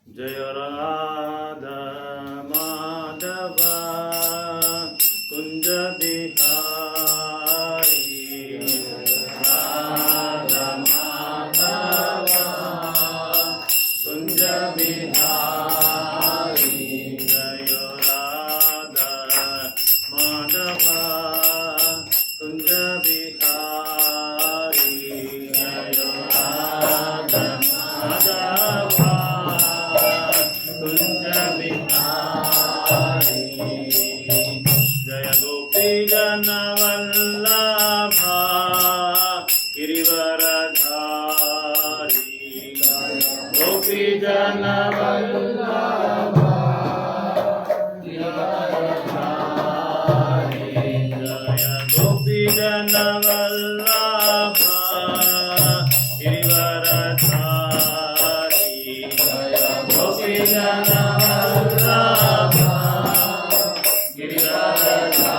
जय राधा माधव कुंज बिहारी राधा माधव कुंज बिहारी जय राधा माधव कुंज बिहारी जय राधा माधव कुंज बिहारी जय गोपी जन वल्लभा गिरिवरधारी गोपी जन वल्लभा गिरिवरधारी जय गोपी जन वल्लभा गिरिवरधारी जय गोपी जन वल्लभा गिरिवरधारी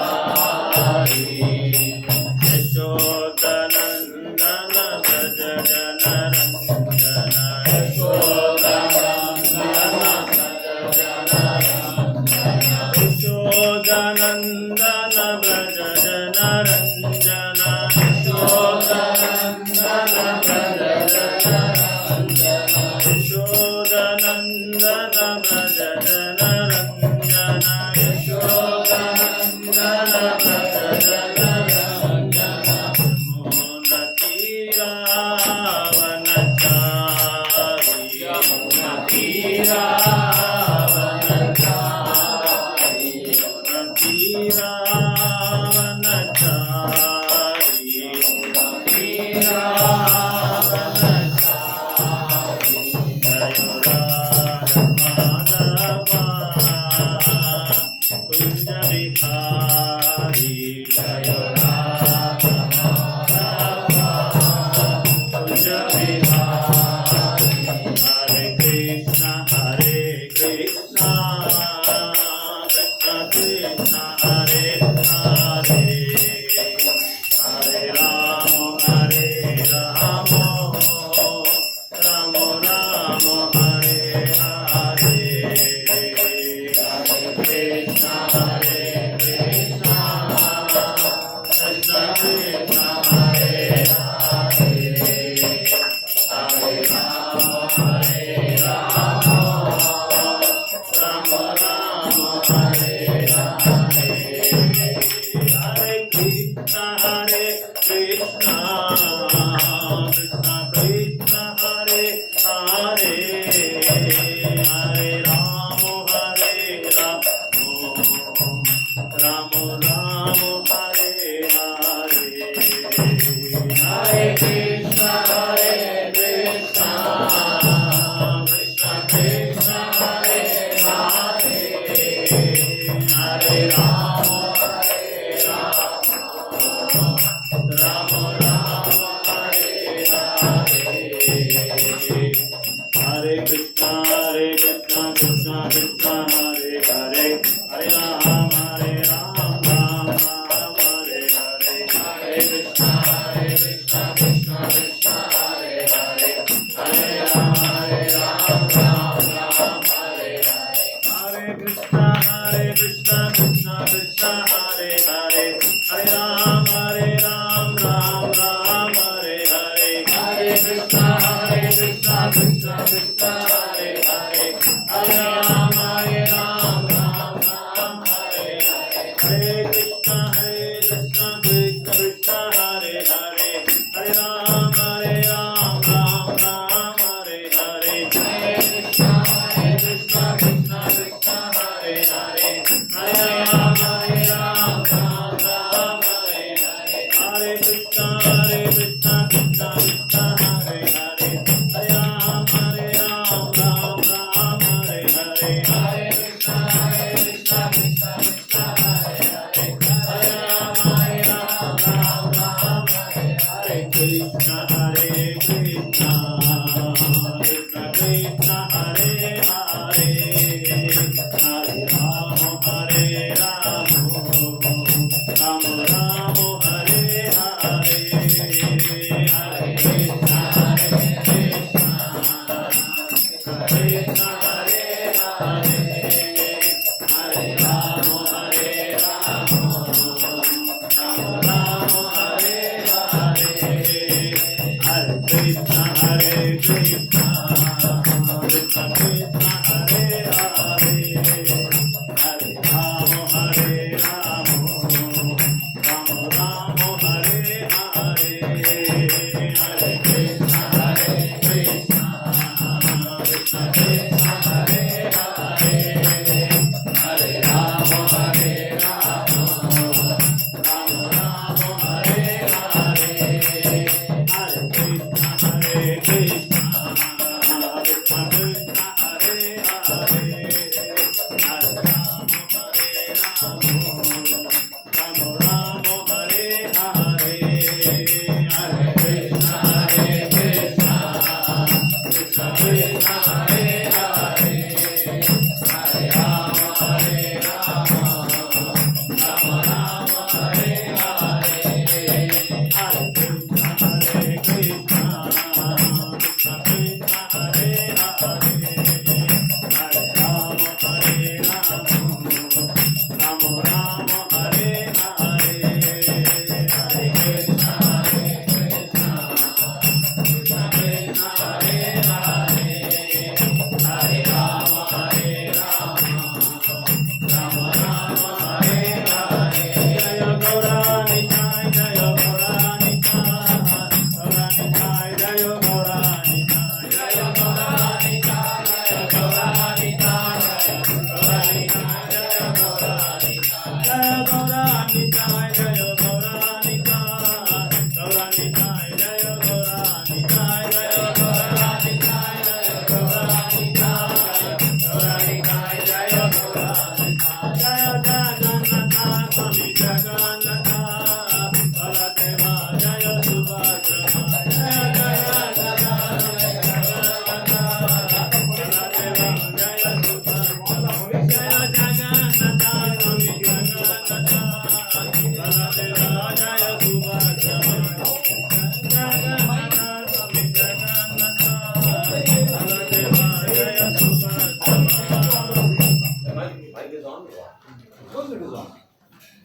यशोदनन्दन व्रज जनरञ्जन यशोदनन्दन व्रज जनरञ्जन यशोदनन्दन व्रज जनरञ्जन यशोदनन्दन व्रज जनरञ्जन यशोदनन्दन व्रज जनरञ्जन यशोदनन्दन व्रज जनरञ्जन यमुनतीरावनचारि यमुनतीरावनचारि यमुनतीरावनचारि यमुनतीरावनचारि जय राधा माधवा कुंज बिहारी जय राधा माधवा कुंज बिहारी हरे Krishna Krishna Krishna Hare Hare Hare Ram Ram Ram Hare Hare Hare Krishna Krishna Krishna Hare Hare Hare Ram Ram Ram Hare Hare Hare Krishna Krishna Krishna Hare Hare Hare Ram Ram Ram Hare Hare Hare Krishna Krishna Krishna Hare Hare Hare Ram Ram Ram Hare Hare Hare Krishna Krishna Krishna Hare Hare Hare Ram Ram Ram Hare Hare Hare Krishna Krishna Krishna Hare Hare Hare Ram Ram Ram Hare Hare Hare Krishna Krishna Krishna Hare Hare Hare Ram Ram Ram Hare Hare Hare Krishna Krishna Krishna Hare Hare Hare Ram Ram Ram Hare Hare Hare Krishna Krishna Krishna Hare Hare Hare Ram Ram Ram Hare Hare Hare Krishna Krishna Krishna Hare Hare Hare Ram Ram Ram Hare Hare Hare Krishna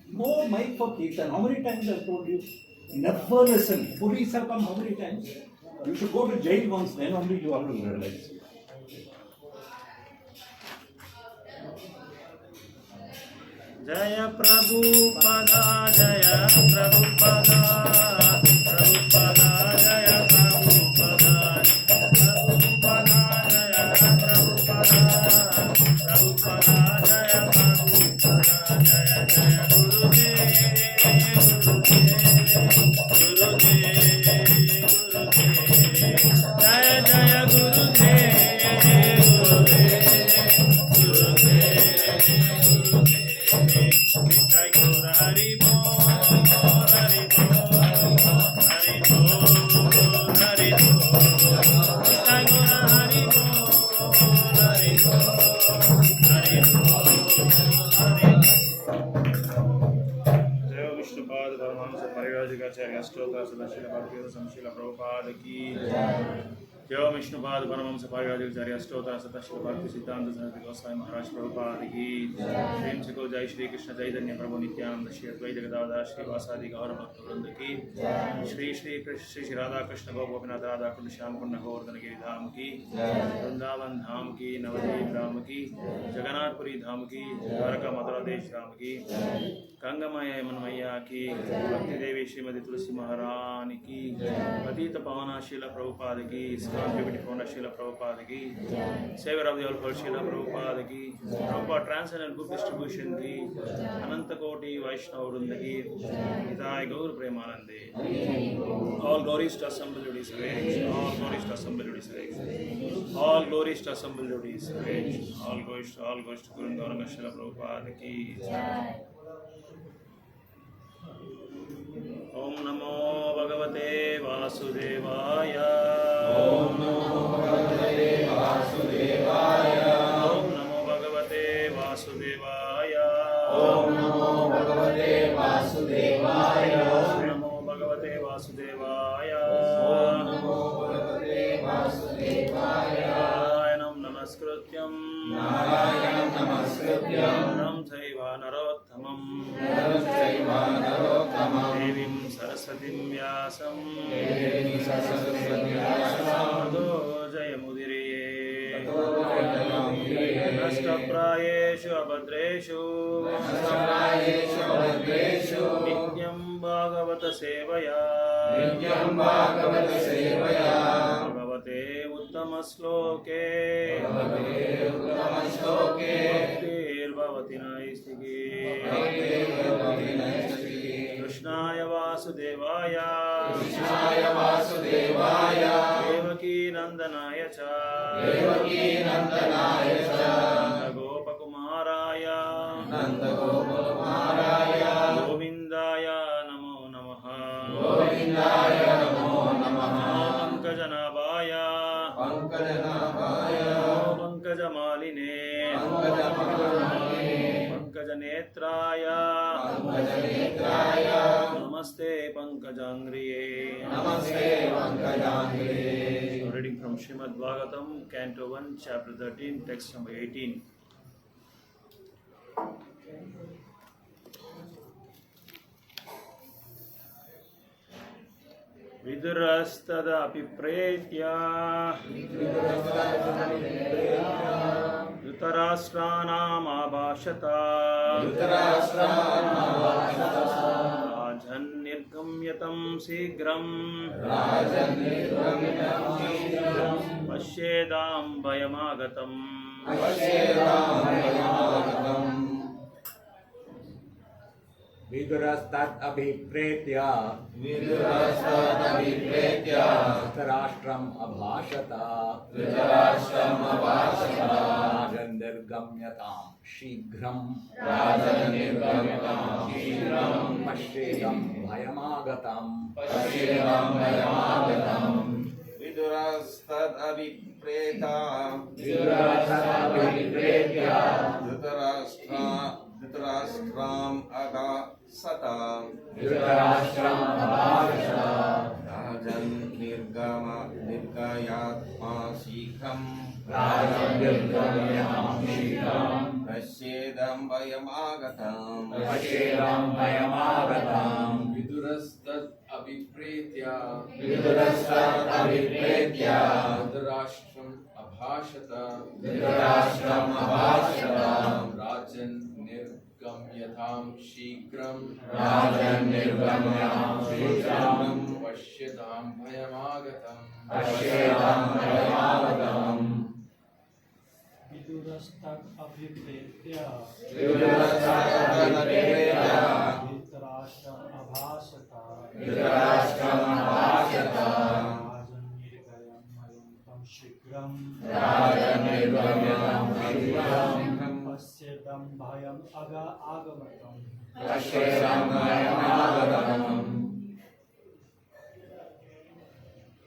No mic for Kirtan. How many times I told you? Never listen. Police have come how many times? You should go to jail once, then only you will realize. Jaya Prabhupada, Jaya Prabhupada, Prabhupada, Jaya Prabhupada, Prabhupada, Jaya Prabhupada, Prabhupada, Jaya Prabhupada, Jaya Jaya Gurudev, Jaya Jaya Gurudev, Jai Vishnupada Paramamsa Pariyajacharya Stota Satashila Bhakti Siddhanta Saraswati Goswami Maharaj Prabhupada Ki Shri Siko Jai Shri Krishna Chaitanya Prabhu Nityananda Shri Advaita Gadadhar Shri Vasadi Gaura Bhakta Vrinda Ki Shri Shri Radha Krishna Gopinath Radha Kundu Shyam Kundu Govardhana Giri Dham Ki Vrindavan Dham Ki Navadvip Dham Ki Jagannath Puri Dham Ki Dwaraka Mathura Desh Dham Ki Gangamaya Yamanmaya Ki Bhakti Devi Srimati Tulsi Maharani Ki Patita Pavana Shila Prabhupada Ki Deputy Founder Srila Prabhupada ki, Savior of the All World Srila Prabhupada ki, Prabhupada Transcendental Good Distribution ki, Ananta Koti Vaishnava Vrinda ki, Nitai Gaur Premanande. All glories to assembled devotees range, all glories to assembled devotees range, all glories to assembled devotees range, all glories to Guru Gauranga Srila Prabhupada ki. Om Namo Bhagavate Vasudevaya. Om Namo Bhagavate Vasudevaya. Om Namo Bhagavate Vasudevaya. Om Namo Bhagavate Vasudevaya. Om Namo Bhagavate Vasudevaya. Om Namo Bhagavate Vasudevaya. Narayanam Namaskrutyam Ram Chaiva Narottamam Devim Sarasatim Vyasam Tado Jayamudiriye Nashtaprayeshu Abhadreshu Nityam Bhagavata Sevaya Bhagavate Uttamasloke Bhaktir Naistiki Krishnaya Vasudevaya Devaki Nandanaya Cha Nanda Gopakumaraya Govindaya Namo Namaha Pankajanabhaya Pankajamaline Pankajanetraya Namaste Pankajangriye. Reading from Srimad Bhagavatam, Canto 1, Chapter 13, text number 18. Vidurastadapi pretya Dhutarashranam abhashata Rajan nirgamyatam sigram Pashyedam bhayamagatam. Vidurastat abhipretya Dhritarashram abhashata Rajan nirgamyatam shighram Pashyedam bhayamagatam. Vidurastat abhipreta Dhutarashram aghasata Rajan nirgayatma shikham Pashyedam vayamagatam. Vidurastat abhipretya Dhutarashram abhashata Rajan nirgamyatam shighram Pashyedam bhayamagatam. Vidurastat abhipretya Dhritarashram abhasata Rajan nirgamyatam shighram Pashyedam bhayam agamatam.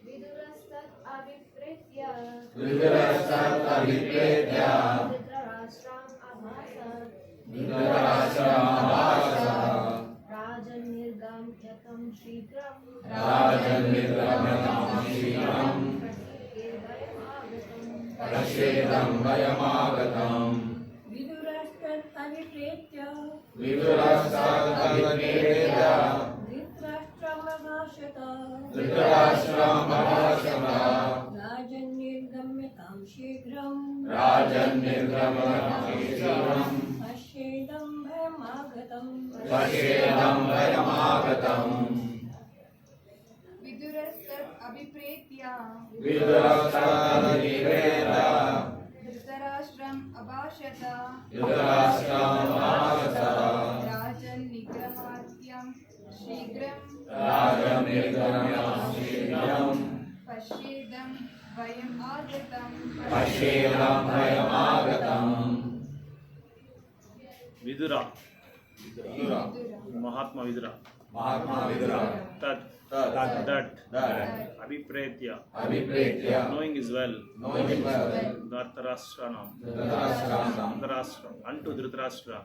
Vidurastat abhipretya Dhritarashram abhasat Rajan nirgamyatam shighram Pashyedam vayamagatam. Vidurastat abhipretya Dhritarashram abhasat Rajan nirgamyatam shighram Pashyedam bhayamagatam. Vidurastat abhipretya विदुरस्तदभिप्रेत्य धृतराष्ट्रम् अभाषत धृतराष्ट्रमभाषत राजन्निग्रहाद्यं शीघ्रं राजनिर्गम्यं शीघ्रं पश्येदं वयम् आगतम् पश्येदं भयमागतम् Vidura, Vidura, Mahatma Vidura, Mahatma Vidur that Abhipretya, knowing is well, Dhartarashranam, unto Dhritarashtra,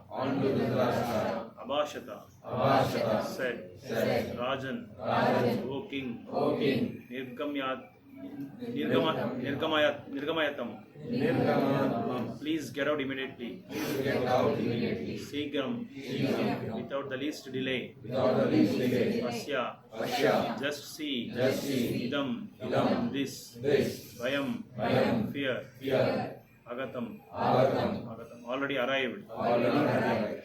Abhashata, said, Rajan, O king, Nirgamayatam, please get out immediately, Sigram, without the least delay, Pasya, just see, Idam, this, Vayam, fear, Agatam, already arrived.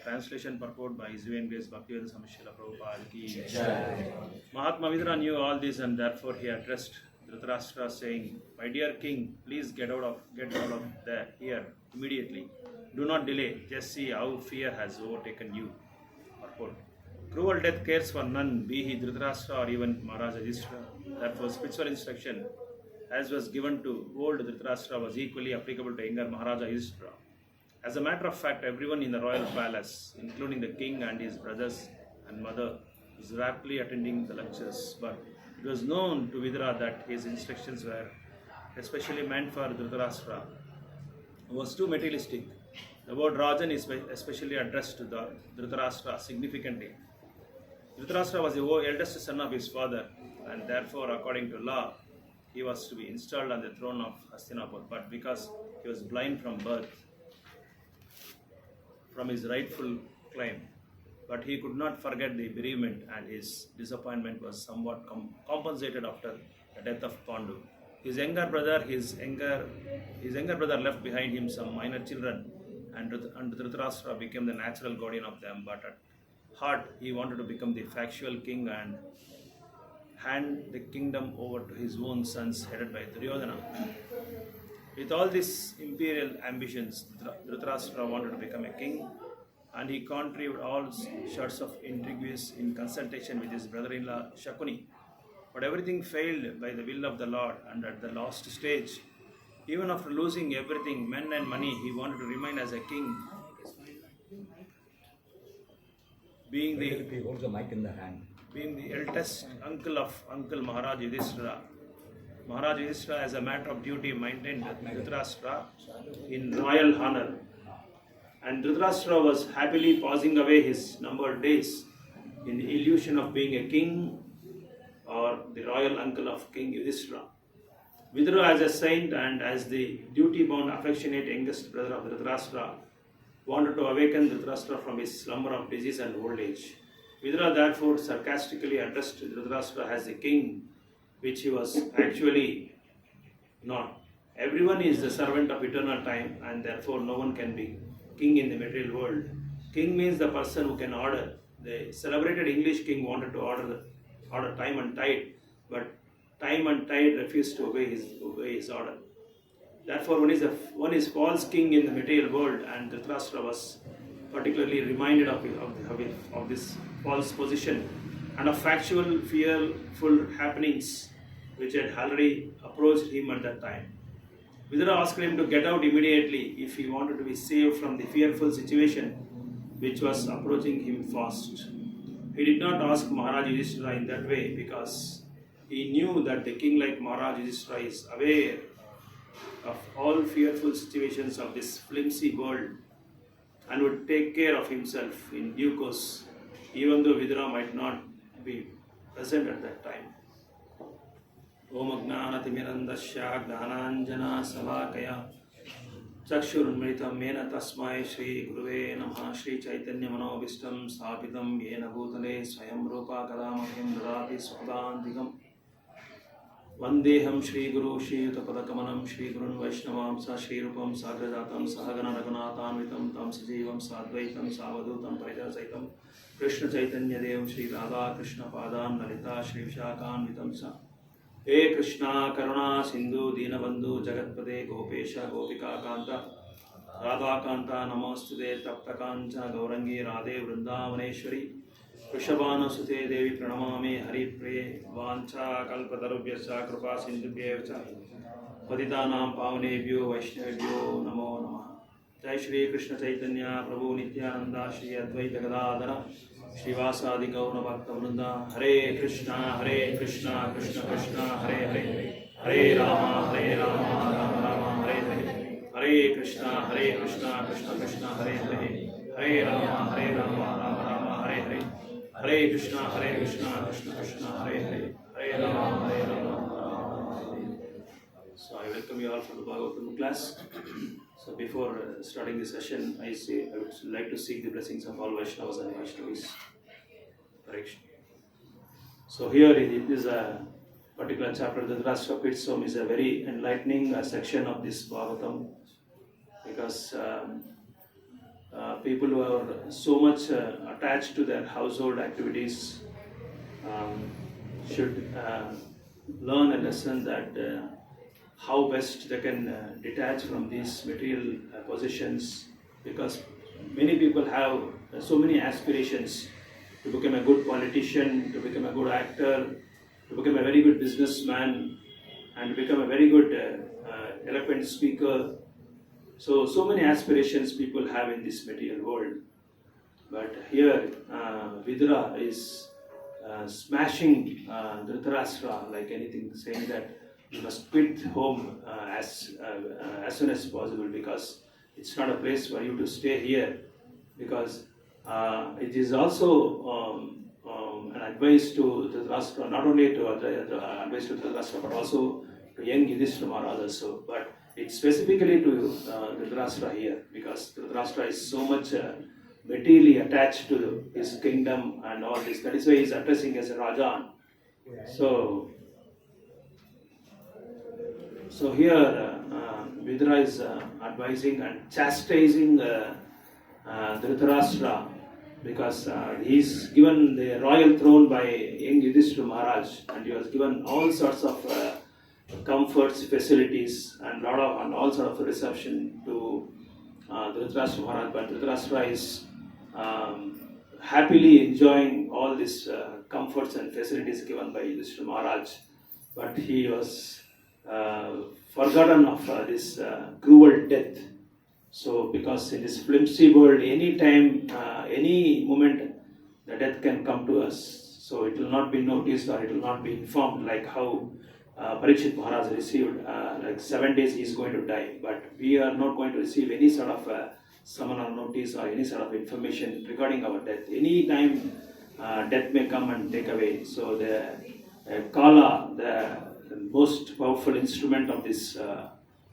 Translation purport by His Divine Grace Bhaktivedanta Swami Srila Prabhupada ki Jai. Mahatma Vidura knew all this and therefore he addressed Dhritarashtra saying, my dear king, please get out of here immediately. Do not delay. Just see how fear has overtaken you. Purport. Cruel death cares for none, be he Dhritarashtra or even Maharaj Yudhishthira. Therefore, spiritual instruction, as was given to old Dhritarashtra, was equally applicable to younger Maharaja Yudhishthira. As a matter of fact, everyone in the royal palace, including the king and his brothers and mother, was rapidly attending the lectures. But it was known to Vidura that his instructions were especially meant for Dhritarashtra, who was too materialistic. The word Rajan is especially addressed to the Dhritarashtra significantly. Dhritarashtra was the eldest son of his father, and therefore, according to law, he was to be installed on the throne of Hastinapur. But because he was blind from birth, from his rightful claim, but he could not forget the bereavement, and his disappointment was somewhat compensated after the death of Pandu. His younger brother left behind him some minor children, and Dhritarashtra became the natural guardian of them. But at heart, he wanted to become the factual king and hand the kingdom over to his own sons, headed by Duryodhana. With all these imperial ambitions, Dhritarashtra wanted to become a king, and he contrived all sorts of intrigues in consultation with his brother-in-law Shakuni. But everything failed by the will of the Lord, and at the last stage, even after losing everything, men and money, he wanted to remain as a king. Being the holds the mic in the hand. Being the eldest uncle of Uncle Maharaj Yudhishthira. Maharaj Yudhishthira, as a matter of duty, maintained Dhritarashtra in royal honor. And Dhritarashtra was happily passing away his numbered days in the illusion of being a king or the royal uncle of King Yudhishthira. Vidura, as a saint and as the duty-bound, affectionate youngest brother of Dhritarashtra, wanted to awaken Dhritarashtra from his slumber of disease and old age. Vidura therefore sarcastically addressed Dhritarashtra as the king, which he was actually not. Everyone is the servant of eternal time, and therefore no one can be king in the material world. King means the person who can order. The celebrated English king wanted to order time and tide, but time and tide refused to obey his order. Therefore, one is false king in the material world, and Dhritarashtra was particularly reminded of this false position and of factual, fearful happenings which had already approached him at that time. Vidura asked him to get out immediately if he wanted to be saved from the fearful situation which was approaching him fast. He did not ask Maharaj Yudhishthira in that way because he knew that the king like Maharaj Yudhishthira is aware of all fearful situations of this flimsy world and would take care of himself in due course, even though Vidura might not be present at that time. Om Agnanatimirandasya Gnananjana Salakaya Chakshurunmritam Mena Tasmai Shri Guruve Namaha Shri Chaitanya Manobishtam Sthapitam Yena Bhutale Swayam Rupa Kadamahyam Dadati Swadantikam Vandeham Shri Guru Shri Yutapadakanam Shri Gurun Vaishnavamsa Shri Rupam Sagrajatam Sahagana Raghunathanvitam Tam Sajivam Sadvaitam Savadutam Parijasaitam Krishna Chaitanya Devam Shri Radha Krishna Padam Lalita Shri Vishakanvitam Sa हे कृष्णा करुणा सिंधु दीनबंधु जगत्पते गोपेश गोपिका कांता राधा कांता नमोस्तुते तप्त कांचा गौरंगी राधे वृंदावनेश्वरी वृषभानुसुते देवी प्रणमामि हरिप्रिये वाञ्छा कल्पतरुभ्यश्च कृपा सिन्धुभ्येव च पतितानां पावनेभ्यो वैष्णवेभ्यो नमो नमः। जय श्री कृष्ण चैतन्य प्रभु नित्यानंद श्री अद्वैत गदाधर श्रीवासादि गौर भक्त वृंद। हरे Krishna Krishna Krishna Hare Hare Hare Ram Ram Ram Hare Hare Hare Krishna Krishna Krishna Hare Hare Hare Ram Ram Ram Hare Hare Hare Krishna Krishna Krishna Hare Hare Hare Ram So I welcome you all for the Bhagavatam class. So before starting the session, I would like to seek the blessings of all Vaishnavas and Vaishnavis. Correction. So here in this particular chapter, the Dhritarashtra is a very enlightening section of this Bhagavatam, because people who are so much attached to their household activities should learn a lesson that how best they can detach from these material possessions, because many people have so many aspirations to become a good politician, to become a good actor, to become a very good businessman, and to become a very good eloquent speaker. So many aspirations people have in this material world. But here Vidura is smashing Dhritarashtra like anything, saying that you must quit home as soon as possible, because it's not a place for you to stay here, because it is also an advice to Dhritarashtra, not only to advice to Dhritarashtra but also to young Yudhishthira Maharaj also, but it's specifically to Dhritarashtra here, because Dhritarashtra is so much materially attached to his kingdom and all this. That is why he is addressing as a Rajan. So here Vidura is advising and chastising Dhritarashtra, because he is given the royal throne by young Yudhishthira Maharaj, and he was given all sorts of comforts, facilities, and all sorts of reception to Dhritarashtra Maharaj. But Dhritarashtra is happily enjoying all these comforts and facilities given by Yudhishthira Maharaj, but he was forgotten of this cruel death. So because in this flimsy world, any time, any moment, the death can come to us. So it will not be noticed or it will not be informed, like how Parikshit Maharaj received, like 7 days he is going to die. But we are not going to receive any sort of summon or notice or any sort of information regarding our death. Any time death may come and take away. So the Kala, the most powerful instrument of this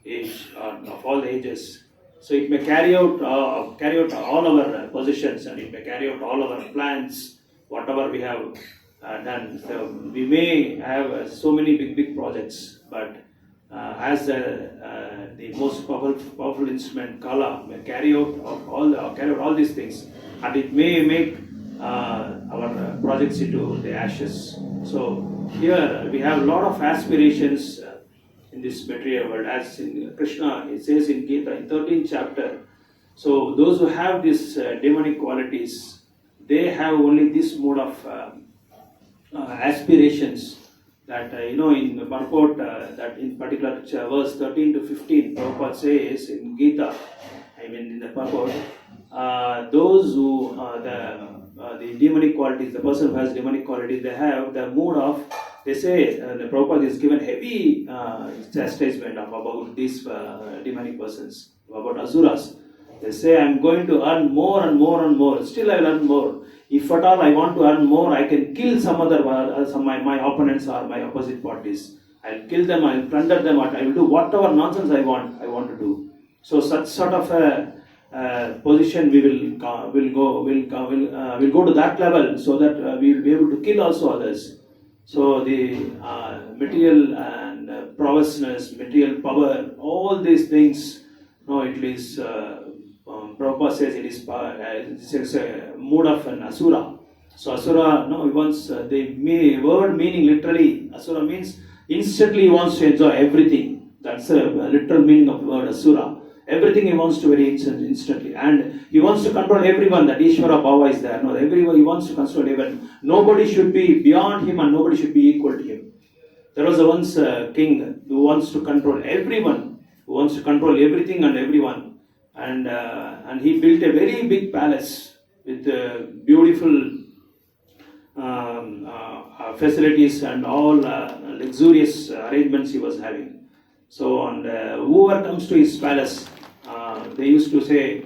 age, of all the ages. So it may carry out all our possessions, and it may carry out all our plans, whatever we have done. So we may have so many big projects, but as the most powerful instrument, Kala, may carry out all these things, and it may make our projects into the ashes. So here we have a lot of aspirations in this material world, as in Krishna it says in Gita in 13th chapter. So those who have these demonic qualities, they have only this mode of aspirations. That in the purport, that in particular verse 13 to 15, Prabhupada says in Gita, in the purport, those who the demonic qualities, the person who has demonic qualities, they have the mood of, they say, the Prabhupada is given heavy chastisement about these demonic persons, about asuras. They say, I am going to earn more and more and more, still I will earn more. If at all I want to earn more, I can kill some other, my opponents or my opposite parties. I will kill them, I will plunder them, I will do whatever nonsense I want to do. So such sort of a position we will go to that level, so that we will be able to kill also others. So the material and prowessness, material power, all these things, it is, Prabhupada says it is a mood of an asura. So asura, once the word meaning literally, asura means Instantly he wants to enjoy everything. That's a literal meaning of the word asura. Everything he wants to very instantly. And he wants to control everyone. That Ishvara Bhava is there. No, everyone he wants to control everyone. Nobody should be beyond him and nobody should be equal to him. There was once a king who wants to control everyone, who wants to control everything and everyone. And he built a very big palace with beautiful facilities and all luxurious arrangements he was having. So, and whoever comes to his palace, they used to say,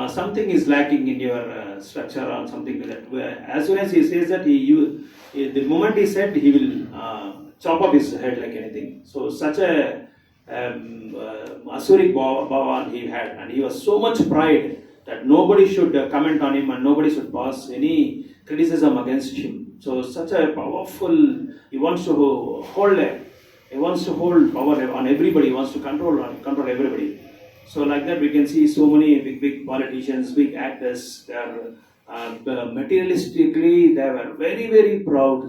something is lacking in your structure or something like that. As soon as he says that, the moment he said, he will chop off his head like anything. So, such a Asuric Bhava he had, and he was so much pride that nobody should comment on him and nobody should pass any criticism against him. So, such a powerful, he wants to hold power on everybody, he wants to control everybody. So, like that, we can see so many big politicians, big actors. They are materialistically, they were very proud.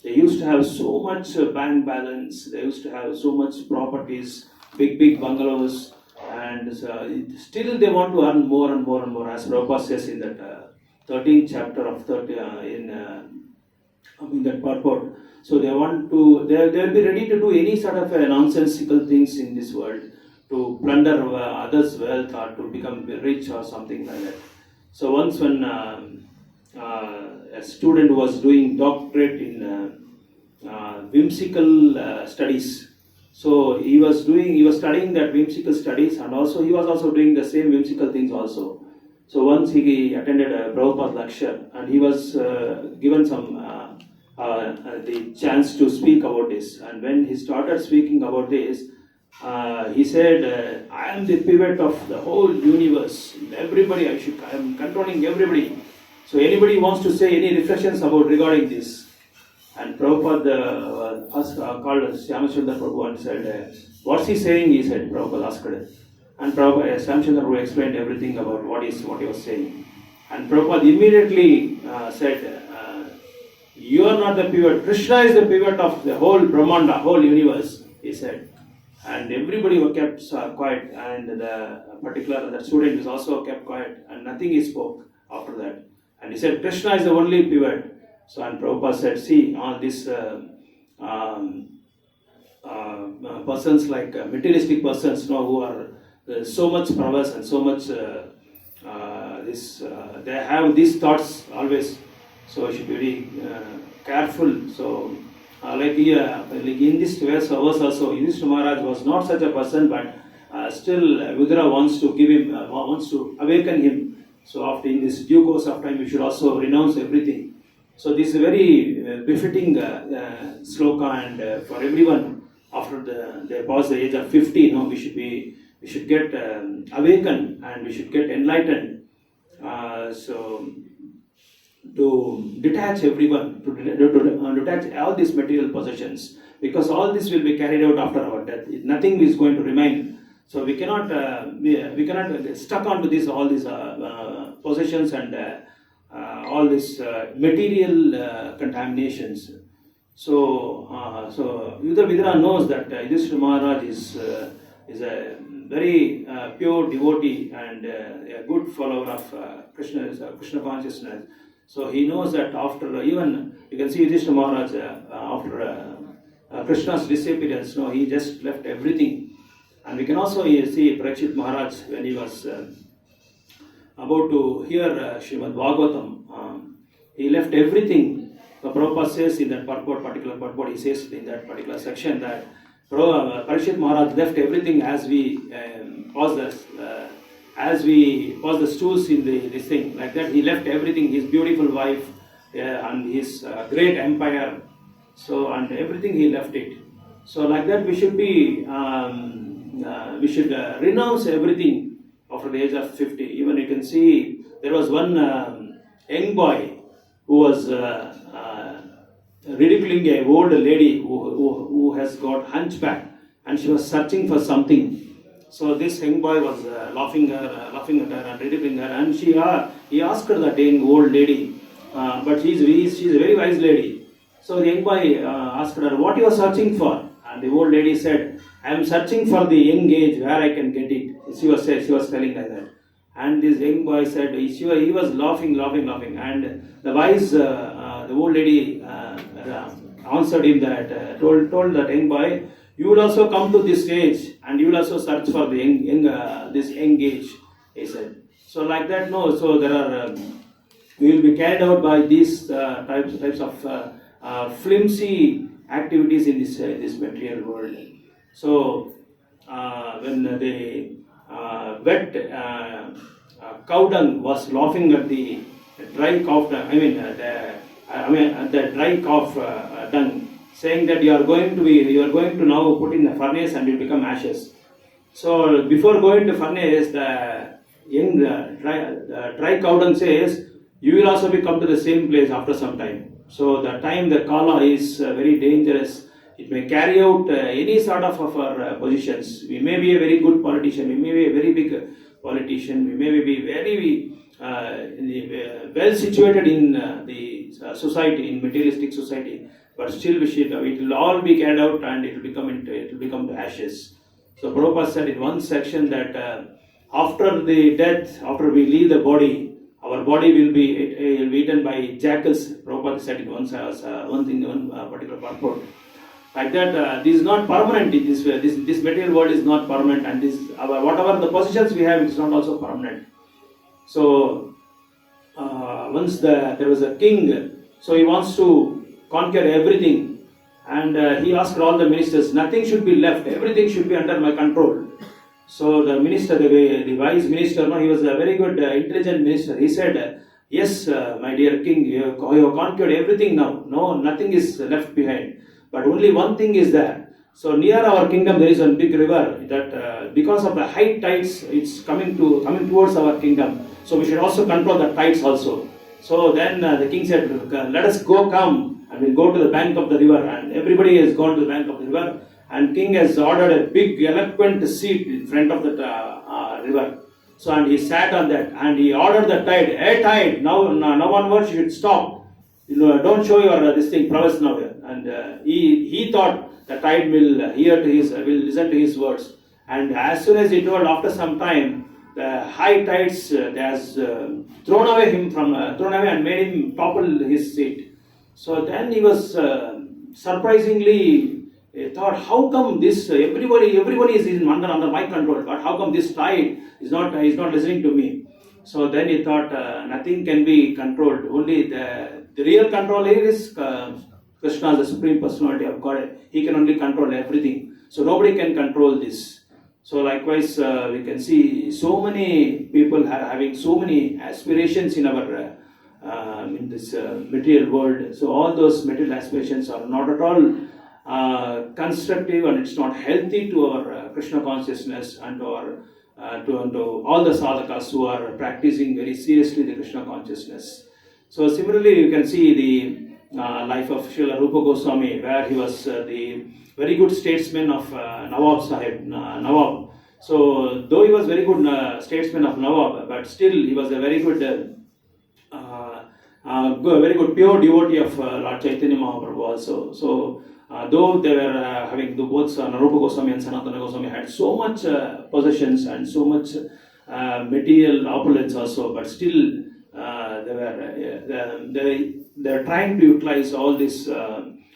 They used to have so much bank balance. They used to have so much properties, big bungalows, and still they want to earn more and more and more. As Prabhupada says in that 13th chapter of in that purport. So they will be ready to do any sort of nonsensical things in this world to plunder others' wealth or to become rich or something like that. So once when a student was doing doctorate in whimsical studies, so he was studying that whimsical studies, and also he was also doing the same whimsical things also. So once he attended a Prabhupada lecture, and he was given some the chance to speak about this. And when he started speaking about this, he said, I am the pivot of the whole universe. Everybody, I am controlling everybody. So anybody wants to say any reflections regarding this? And Prabhupada called Shyamachandra Prabhu and said, what's he saying? He said, Prabhupada asked. And Shyamachandra Prabhu explained everything about what he was saying. And Prabhupada immediately said, you are not the pivot. Krishna is the pivot of the whole Brahmanda, whole universe, he said. And everybody was kept quiet, and the student is also kept quiet, and nothing he spoke after that. And he said, Krishna is the only pivot. So, and Prabhupada said, see, all these persons like materialistic persons, who are so much prowess and so much they have these thoughts always. So we should be very careful. So like in this verse also, Yudhishthira Maharaj was not such a person, but still Vidura wants to awaken him. So after in this due course of time, we should also renounce everything. So this is a very befitting sloka, and for everyone after they pass the age of 50, we should get awakened and we should get enlightened. So to detach everyone, to detach all these material possessions, because all this will be carried out after our death. Nothing is going to remain. So we cannot get stuck onto all these possessions and all these material contaminations. So Vidura knows that Yudhishthira Maharaj is a very pure devotee and a good follower of Krishna consciousness. So he knows that after, even you can see Yudhishthira Maharaj after Krishna's disappearance, he just left everything. And we can also see Parikshit Maharaj when he was about to hear Srimad Bhagavatam, he left everything. The Prabhupada says in that particular purport, he says in that particular section that Parikshit Maharaj left everything as we pass the stools in this thing. Like that, he left everything, his beautiful wife and his great empire. So, and everything he left it. So, like that, we should be, renounce everything after the age of 50. Even you can see there was one young boy who was ridiculing a old lady who has got hunchback, and she was searching for something. So this young boy was laughing at her and ridiculing her, and he asked her that young old lady, but she's a very wise lady. So the young boy asked her, "What you are searching for?" And the old lady said, "I am searching for the young age where I can get it." She was telling like that. And this young boy said, he was laughing. And the wise, the old lady answered him that, told that young boy, "You will also come to this stage and you will also search for the this young age," he said. So like that, no. So there are, we will be carried out by these types of flimsy activities in this material world. So when the wet cow dung was laughing at the dry calf dung, the dry calf dung, saying that you are going to now put in the furnace and you become ashes. So before going to furnace, the young dry cow dung says, you will also be come to the same place after some time. So the time the kala is very dangerous. It may carry out any sort of our positions. We may be a very good politician, we may be a very big politician, we may be very well situated in the society, in materialistic society, but still it will all be carried out and it will become to ashes. So Prabhupada said in one section that after the death, after we leave the body, our body will be eaten by jackals. Prabhupada said in one particular purport. Like that, this is not permanent. This material world is not permanent, and whatever the positions we have, it is not also permanent. So once there was a king, so he wants to conquer everything, and he asked all the ministers, nothing should be left, everything should be under my control. So the minister, the wise minister, no, he was a very good, intelligent minister. He said, "Yes, my dear king, you have conquered everything now. No, nothing is left behind. But only one thing is there. So near our kingdom there is a big river that because of the high tides, it's coming towards our kingdom. So we should also control the tides also." So then the king said, "Let us come and we'll go to the bank of the river." And everybody has gone to the bank of the river. And king has ordered a big eloquent seat in front of the river. So and he sat on that and he ordered the tide, "Hey tide, now onwards you should stop. Don't show your this thing, prowess now." And he thought the tide will will listen to his words. And as soon as he told, after some time, the high tides has thrown away and made him topple his seat. So then he was surprisingly thought, how come this everybody is under my control, but how come this tide is not listening to me? So then he thought, nothing can be controlled. Only the real control here is Krishna, the Supreme Personality of God. He can only control everything. So nobody can control this. So likewise, we can see so many people having so many aspirations in our in this material world. So all those material aspirations are not at all constructive, and it's not healthy to our Krishna consciousness and to all the sadhakas who are practicing very seriously the Krishna consciousness. So similarly, you can see the life of Srila Rupa Goswami, where he was the very good statesman of Nawab Sahib, Nawab. So though he was very good statesman of Nawab, but still he was a very good very good pure devotee of Lord Chaitanya Mahaprabhu also. So though they were having both Rupa Goswami and Sanatana Goswami had so much possessions and so much material opulence also, but still they were trying to utilize all this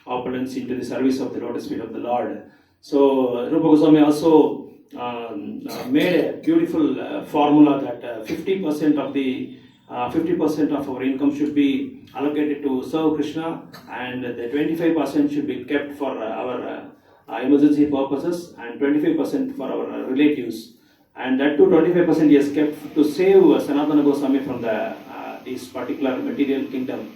opulence into the service of the lotus feet of the Lord. So Rupa Goswami also made a beautiful formula that 50% of our income should be allocated to serve Krishna, and the 25% should be kept for our emergency purposes, and 25% for our relatives, and that too 25% he has kept to save Sanatana Goswami from this particular material kingdom.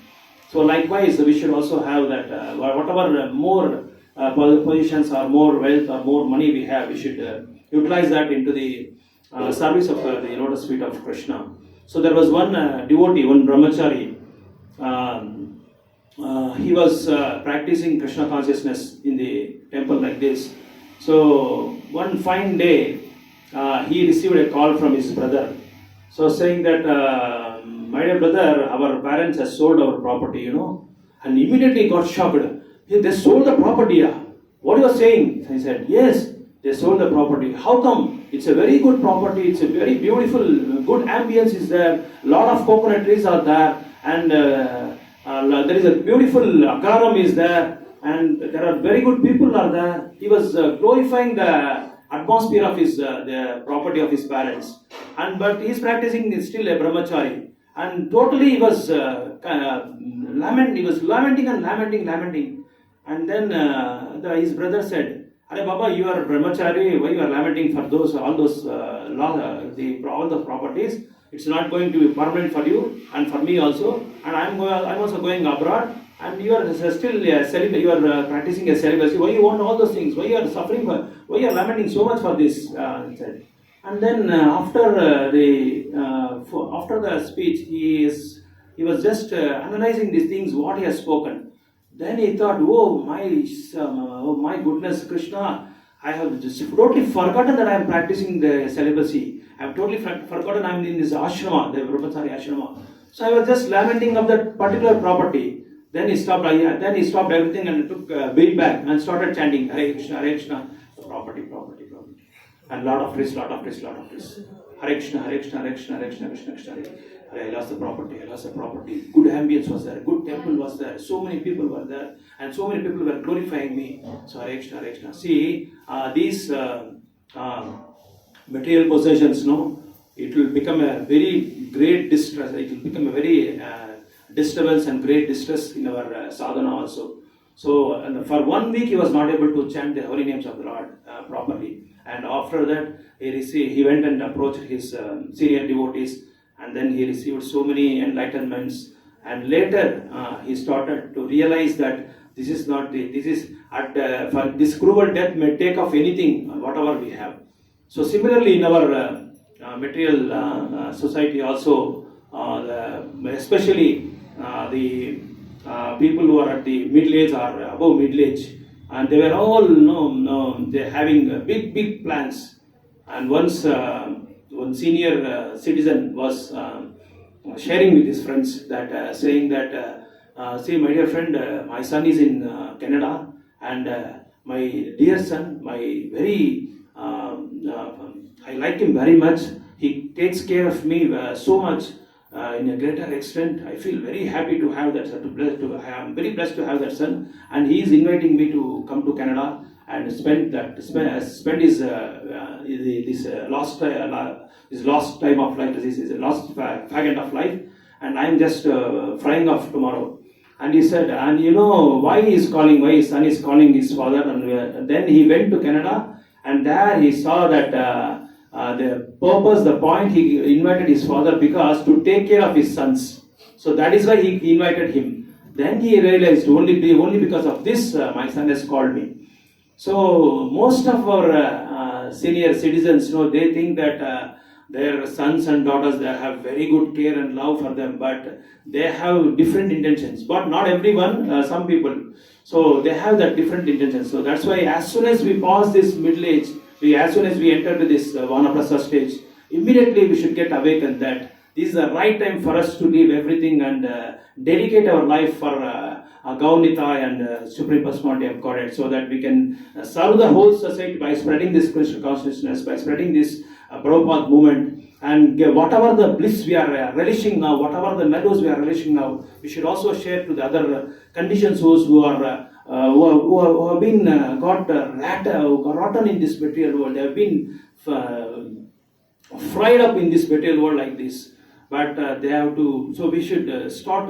So likewise, we should also have that whatever more positions or more wealth or more money we have, we should utilize that into the service of the lotus feet of Krishna. So there was one devotee, one brahmachari. He was practicing Krishna consciousness in the temple like this. So one fine day, he received a call from his brother. So saying that, "My dear brother, our parents have sold our property, And immediately he got shocked. "Hey, they sold the property. Yeah. What you are saying?" He said, "Yes, they sold the property." "How come?" "It's a very good property. It's a very beautiful, good ambience is there. Lot of coconut trees are there, and there is a beautiful Koram is there, and there are very good people are there." He was glorifying the atmosphere of his the property of his parents, and but he is practicing still a brahmachari, and totally he was he was lamenting and lamenting. And then his brother said, "Are Baba, you are brahmachari. Why you are lamenting for those all those all the properties? It's not going to be permanent for you and for me also. And I'm also going abroad. And you are still celibate. You are practicing a celibacy. Why you want all those things? Why you are suffering for? Why you are lamenting so much for this?" He said. And then after the speech, he was just analyzing these things what he has spoken. Then he thought, "Oh my goodness, Krishna, I have just totally forgotten that I am practicing the celibacy. I have totally forgotten I am in this ashrama, the brahmachari ashrama. So I was just lamenting of that particular property." Then he stopped. Everything and took way back and started chanting Hare Krishna, property, and lot of trees. Hare Krishna, Hare Krishna, Krishna. I lost the property. Good ambience was there. Good temple was there. So many people were there, and so many people were glorifying me. So Hare Krishna. See, these material possessions, no, it will become a very great distress. It will become a very disturbance and great distress in our sadhana also. So for 1 week he was not able to chant the holy names of the Lord properly. And after that he went and approached his senior devotees, and then he received so many enlightenments. And later he started to realize that this is for this cruel death may take off anything, whatever we have. So similarly in our material society also, especially the people who are at the middle age or above middle age, and they were all they're having big plans. And once one senior citizen was sharing with his friends that saying that, "See, my dear friend, my son is in Canada, and my dear son, I like him very much. He takes care of me so much in a greater extent. I feel very happy to have that son. I am very blessed to have that son, and he is inviting me to come to Canada and spend his last time of life. This is the last faggot of life, and I am just frying off tomorrow." And he said, "And you know why his son is calling his father?" And then he went to Canada, and there he saw that the point he invited his father because to take care of his sons. So that is why he invited him. Then he realized only because of this my son has called me. So most of our senior citizens, they think that their sons and daughters, they have very good care and love for them, but they have different intentions. But not everyone, some people. So they have that different intentions. So that's why as soon as we pass this middle age, as soon as we enter to this Vanaprastha stage, immediately we should get awakened that this is the right time for us to leave everything and dedicate our life for Gaunitai and Supreme Personality of Godhead, so that we can serve the whole society by spreading this Krishna consciousness, by spreading this Prabhupada movement, and whatever the bliss we are relishing now, whatever the meadows we are relishing now, we should also share to the other conditions who have been got rotten in this material world. They have been fried up in this material world like this. But they have to. So we should start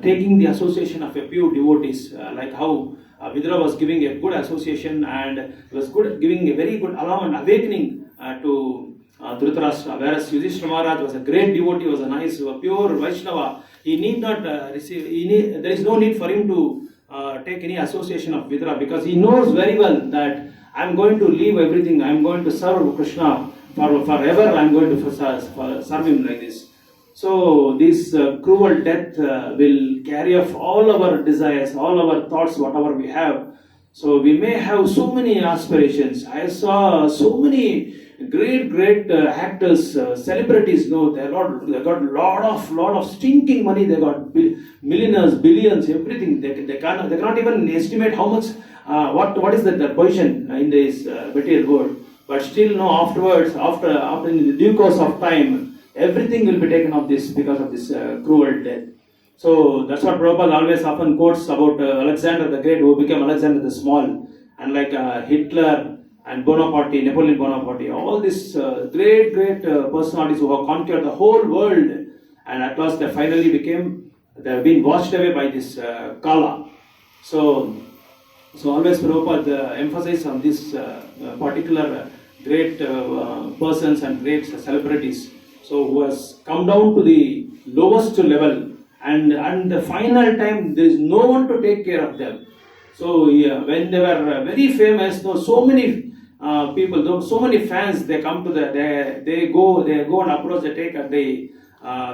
taking the association of a pure devotees, like how Vidura was giving a good association and was giving a very good alarm and awakening to Dhritarashtra, whereas Yudhishthira Maharaj was a great devotee, was a nice, pure Vaishnava. He need not receive. There is no need for him to take any association of Vidura, because he knows very well that I am going to leave everything. I am going to serve Krishna forever. I am going to serve him like this. So this cruel death will carry off all our desires, all our thoughts, whatever we have. So we may have so many aspirations. I saw so many great actors, celebrities. They got lot of stinking money. They got millionaires, billions, everything. They cannot even estimate how much, what is the position in this material world. But still, no, afterwards, after in the due course of time, everything will be taken off this because of this cruel death. So that's what Prabhupada always often quotes about Alexander the Great, who became Alexander the Small, and like Hitler and Bonaparte, Napoleon Bonaparte, all these great personalities who have conquered the whole world, and at last they have been washed away by this Kala. So always Prabhupada emphasizes on this particular great persons and great celebrities. So who has come down to the lowest level, and the final time there is no one to take care of them. So when they were very famous, so many people, so many fans, they come to they go and approach, they take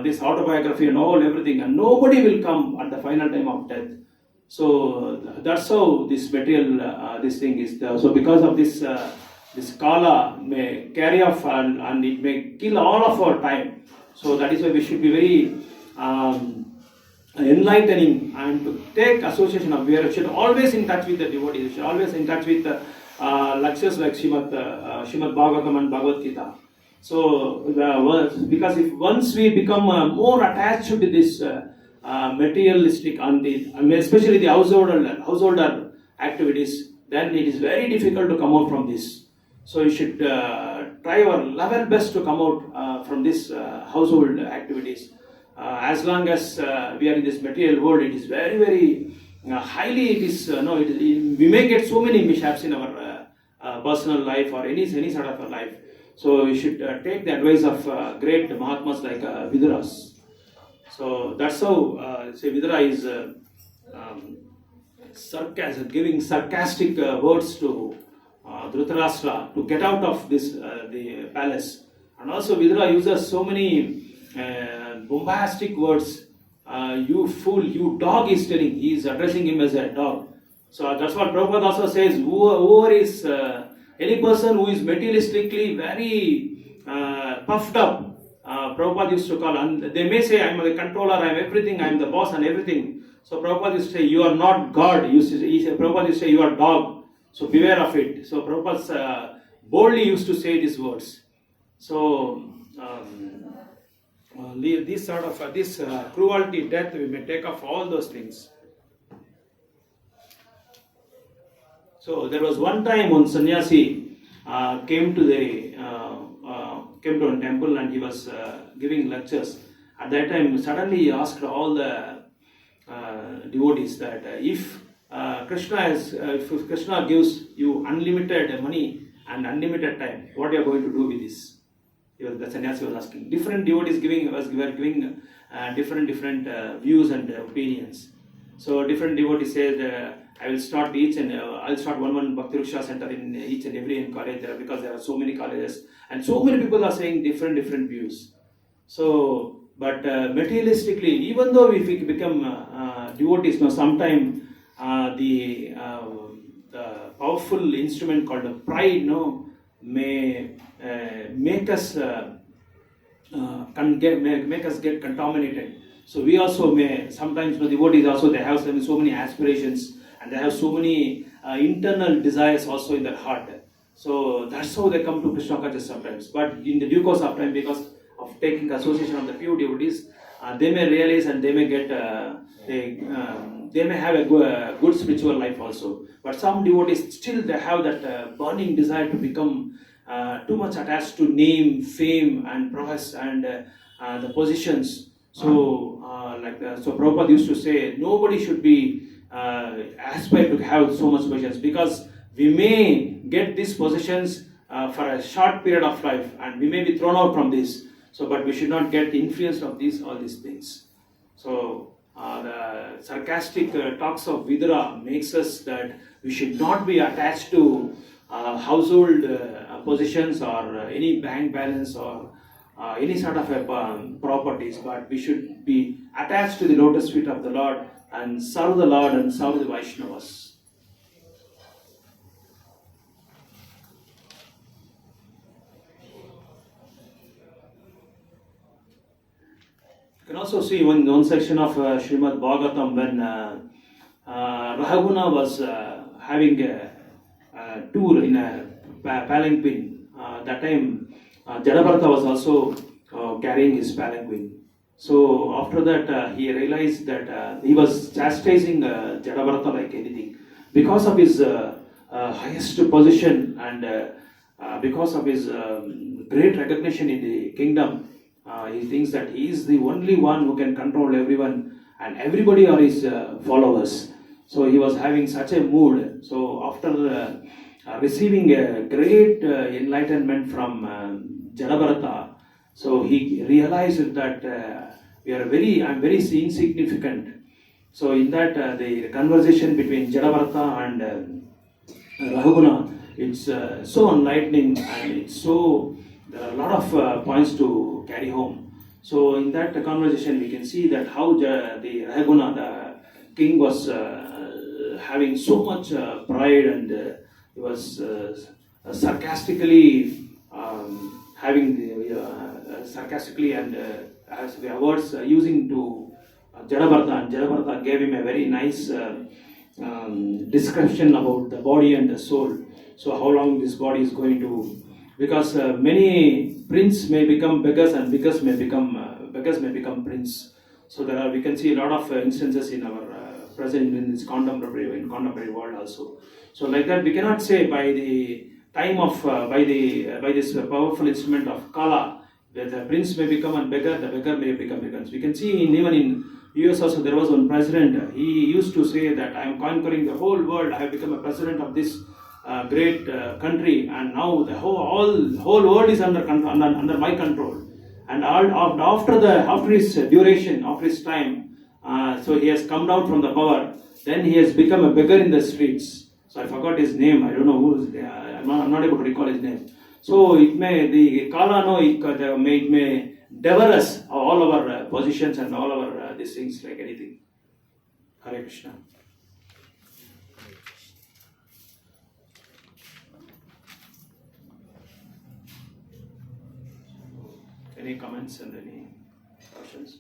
this autobiography and all everything, and nobody will come at the final time of death. So that's how this material, this thing is. So because of this, this kala may carry off and it may kill all of our time. So that is why we should be very enlightening and to take association of we should always in touch with the devotees. We should always in touch with lectures like Srimad Bhagavatam and Bhagavad Gita. So because if once we become more attached to this materialistic and especially the householder activities, then it is very difficult to come out from this. So you should try our level best to come out from this household activities. As long as we are in this material world, it is very highly. It is we may get so many mishaps in our personal life or any sort of a life. So we should take the advice of great Mahatmas like Viduras. So that's how say Vidura is giving sarcastic words to Dhritarashtra to get out of this the palace. And also Vidura uses so many bombastic words. You fool, you dog, is telling. He is addressing him as a dog. So that's what Prabhupada also says. Whoever is any person who is materialistically very puffed up, Prabhupada used to call, and they may say, I am the controller, I am everything, I am the boss and everything. So Prabhupada used to say, you are not God. Prabhupada used to say, you are dog. So beware of it. So Prabhupada boldly used to say these words. So this sort of this cruelty, death, we may take off all those things. So there was one time when sannyasi came to a temple and he was giving lectures. At that time, suddenly he asked all the devotees that if Krishna gives you unlimited money and unlimited time, what you are going to do with this? The sannyasi was asking. Different devotees were giving different views and opinions. So different devotees said, I will start I'll start one Bhakti Ruksha center in each and every college there, because there are so many colleges and so many people are saying different views. So, but materialistically, even though if we become devotees, sometime the powerful instrument called pride, may make us get contaminated. So we also may sometimes, devotees also, they have so many aspirations and they have so many internal desires also in their heart. So that's how they come to Krishna consciousness sometimes. But in the due course of time, because of taking association of the pure devotees, they may realize and they may get they may have a good spiritual life also. But some devotees still they have that burning desire to become too much attached to name, fame, and prowess and the positions. So, so Prabhupada used to say, nobody should be aspire to have so much positions, because we may get these positions for a short period of life, and we may be thrown out from this. So, but we should not get the influence of all these things. So, the sarcastic talks of Vidura makes us that we should not be attached to household positions or any bank balance or any sort of properties, but we should be attached to the lotus feet of the Lord and serve the Lord and serve the Vaishnavas. You can also see one section of Srimad Bhagavatam when Rahaguna was having a tour in a palanquin. That time Jadabharata was also carrying his palanquin. So after that he realized that he was chastising Jadabharata like anything. Because of his highest position and because of his great recognition in the kingdom, he thinks that he is the only one who can control everyone and everybody are his followers. So he was having such a mood. So after receiving a great enlightenment from Jadabharata, so he realized that I am very insignificant. So in that the conversation between Jadabharata and Rahuguna, it's so enlightening and it's so, there are a lot of points to carry home. So in that conversation we can see that how the Rahuguna, the king, was having so much pride and he was sarcastically having the sarcastically and as the words using to Jadabharata, and Jadabharata gave him a very nice description about the body and the soul. So how long this body is going to, because many prince may become beggars and beggars may become prince. So there are, we can see a lot of instances in our present in this contemporary world also. So like that we cannot say by the time of by this powerful instrument of Kala that the prince may become a beggar, the beggar may become beggars. We can see even in US also there was one president, he used to say that I am conquering the whole world, I have become a president of this great country and now the whole world is under my control. And after his duration, after his time, so he has come down from the power, then he has become a beggar in the streets. So I forgot his name, I don't know who is, I'm not able to recall his name. So it may, the Kala no, it may devour us, all our positions and all our these things like anything. Hare Krishna. Any comments and any questions?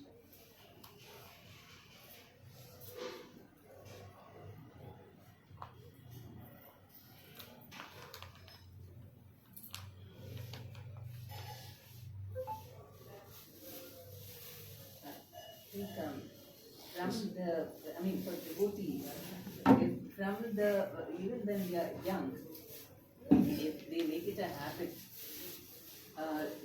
From the, I mean, for devotees, from the, even when we are young, if they make it a habit